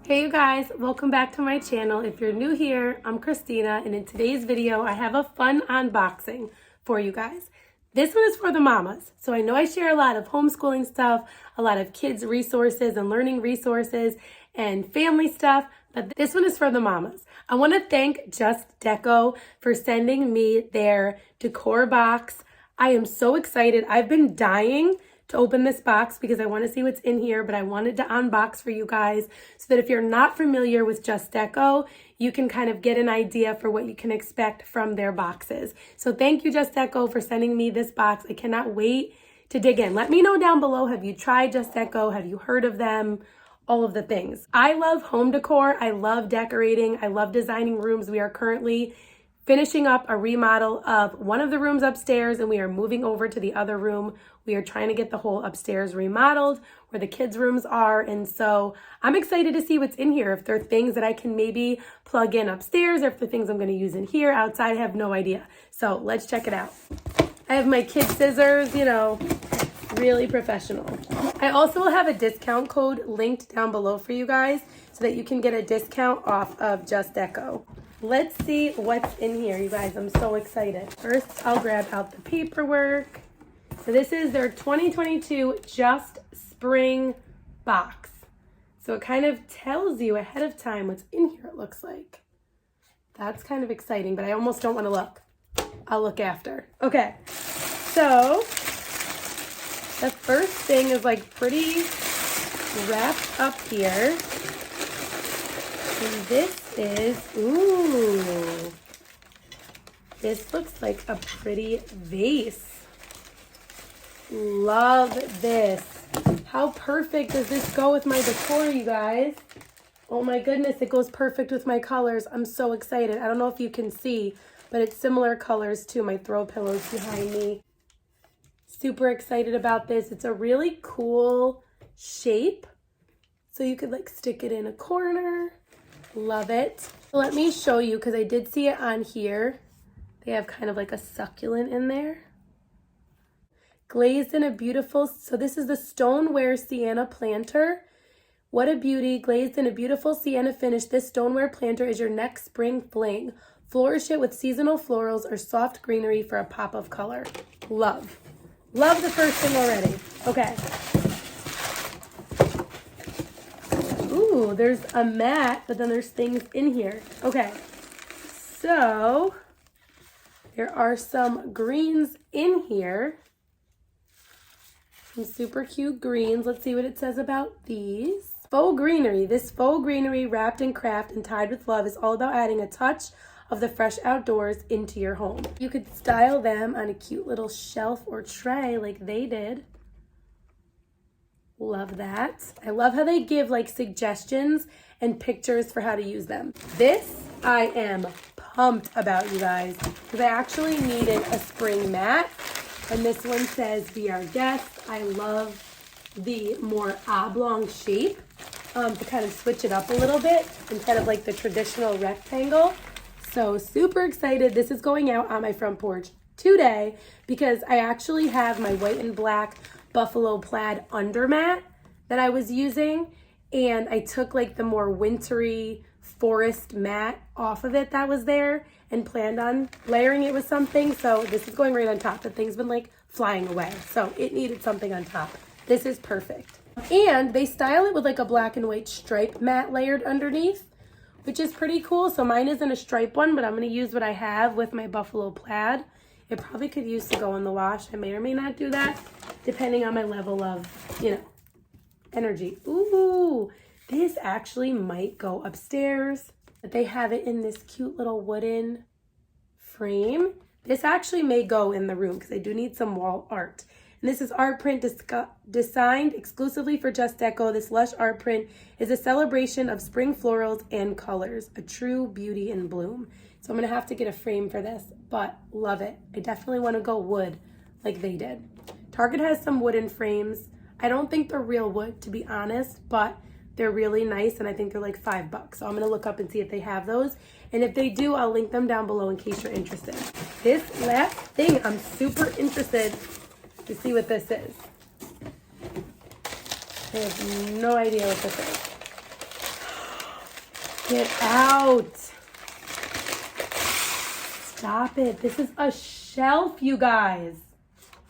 Hey you guys, welcome back to my channel. If you're new here, I'm Christina, and in today's video, I have a fun unboxing for you guys. This one is for the mamas. So I know I share a lot of homeschooling stuff, a lot of kids resources and learning resources and family stuff, but this one is for the mamas. I want to thank Just Deco for sending me their decor box. I am so excited. I've been dying to open this box because I want to see what's in here, but I wanted to unbox for you guys so that if you're not familiar with Just Deco, you can kind of get an idea for what you can expect from their boxes. So thank you, Just Deco, for sending me this box. I cannot wait to dig in. Let me know down below, have you tried Just Deco? Have you heard of them? All of the things. I love home decor. I love decorating. I love designing rooms. We are currently finishing up a remodel of one of the rooms upstairs, and we are moving over to the other room. We are trying to get the whole upstairs remodeled where the kids' rooms are. And so I'm excited to see what's in here. If there are things that I can maybe plug in upstairs, or if there are things I'm going to use in here. Outside, I have no idea. So let's check it out. I have my kid scissors, really professional. I also will have a discount code linked down below for you guys so that you can get a discount off of Just Deco. Let's see what's in here, you guys. I'm so excited. First, I'll grab out the paperwork. So this is their 2022 Just Spring box. So it kind of tells you ahead of time what's in here, it looks like. That's kind of exciting, but I almost don't want to look. I'll look after. Okay, so the first thing is like pretty wrapped up here. And this is, ooh, this looks like a pretty vase. Love this. How perfect does this go with my decor, you guys? Oh my goodness, it goes perfect with my colors. I'm so excited. I don't know if you can see, but it's similar colors to my throw pillows behind me. Super excited about this. It's a really cool shape. So you could like stick it in a corner. Love it. Let me show you, because I did see it on here. They have kind of like a succulent in there. Glazed in a beautiful, so this is the stoneware sienna planter. What a beauty. Glazed in a beautiful sienna finish, this stoneware planter is your next spring fling. Flourish it with seasonal florals or soft greenery for a pop of color. Love. Love the first thing already. Okay. Ooh, there's a mat, but then there's things in here. Okay, so there are some greens in here. Some super cute greens. Let's see what it says about these. Faux greenery. This faux greenery wrapped in craft and tied with love is all about adding a touch of the fresh outdoors into your home. You could style them on a cute little shelf or tray like they did. Love that. I love how they give like suggestions and pictures for how to use them. This I am pumped about, you guys, because I actually needed a spring mat, and this one says be our guest. I love the more oblong shape to kind of switch it up a little bit instead of like the traditional rectangle. So super excited. This is going out on my front porch today because I actually have my white and black buffalo plaid undermat that I was using, and I took like the more wintry forest mat off of it that was there and planned on layering it with something. So this is going right on top. The thing's been like flying away, so it needed something on top. This is perfect. And they style it with like a black and white stripe mat layered underneath, which is pretty cool. So mine isn't a stripe one, but I'm going to use what I have with my buffalo plaid. It probably could use to go in the wash. I may or may not do that, depending on my level of, energy. Ooh, this actually might go upstairs. But they have it in this cute little wooden frame. This actually may go in the room because I do need some wall art. And this is art print designed exclusively for Just Deco. This lush art print is a celebration of spring florals and colors, a true beauty in bloom. So I'm going to have to get a frame for this, but love it. I definitely want to go wood like they did. Target has some wooden frames. I don't think they're real wood, to be honest, but they're really nice, and I think they're like $5. So I'm going to look up and see if they have those. And if they do, I'll link them down below in case you're interested. This last thing, I'm super interested to see what this is. I have no idea what this is. it out. Stop it. This is a shelf, you guys.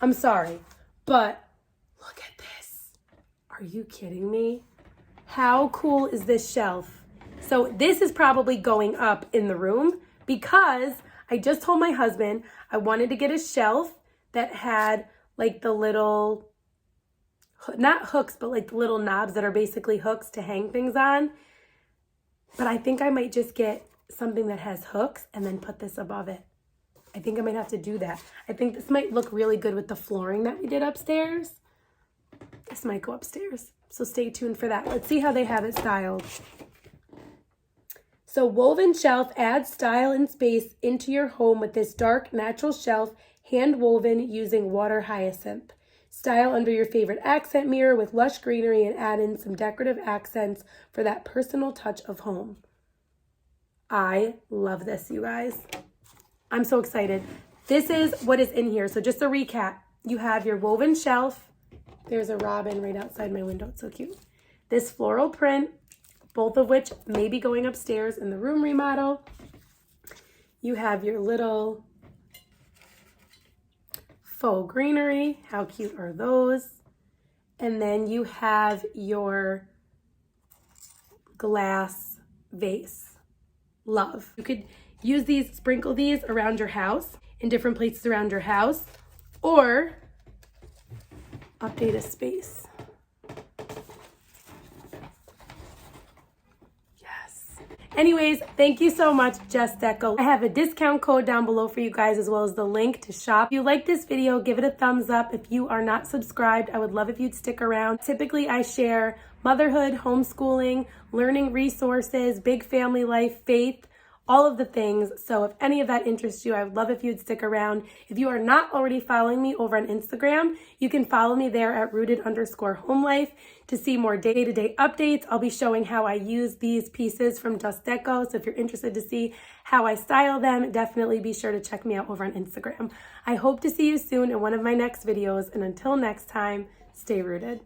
I'm sorry, but look at this. Are you kidding me? How cool is this shelf? So this is probably going up in the room because I just told my husband I wanted to get a shelf that had like the little, not hooks, but like the little knobs that are basically hooks to hang things on. But I think I might just get something that has hooks and then put this above it. I think I might have to do that. I think this might look really good with the flooring that we did upstairs. This might go upstairs. So stay tuned for that. Let's see how they have it styled. So woven shelf adds style and space into your home with this dark natural shelf, hand woven using water hyacinth. Style under your favorite accent mirror with lush greenery and add in some decorative accents for that personal touch of home. I love this, you guys. I'm so excited. This is what is in here. So just a recap, you have your woven shelf. There's a robin right outside my window. It's so cute. This floral print, both of which may be going upstairs in the room remodel. You have your little faux greenery. How cute are those? And then you have your glass vase. Love. You could use these, sprinkle these around your house, in different places around your house, or update a space. Yes. Anyways, thank you so much, Just Deco. I have a discount code down below for you guys as well as the link to shop. If you like this video, give it a thumbs up. If you are not subscribed, I would love if you'd stick around. Typically, I share motherhood, homeschooling, learning resources, big family life, faith, all of the things. So if any of that interests you, I would love if you'd stick around. If you are not already following me over on Instagram, you can follow me there at rooted_homelife to see more day-to-day updates. I'll be showing how I use these pieces from Just Deco. So if you're interested to see how I style them, definitely be sure to check me out over on Instagram. I hope to see you soon in one of my next videos. And until next time, stay rooted.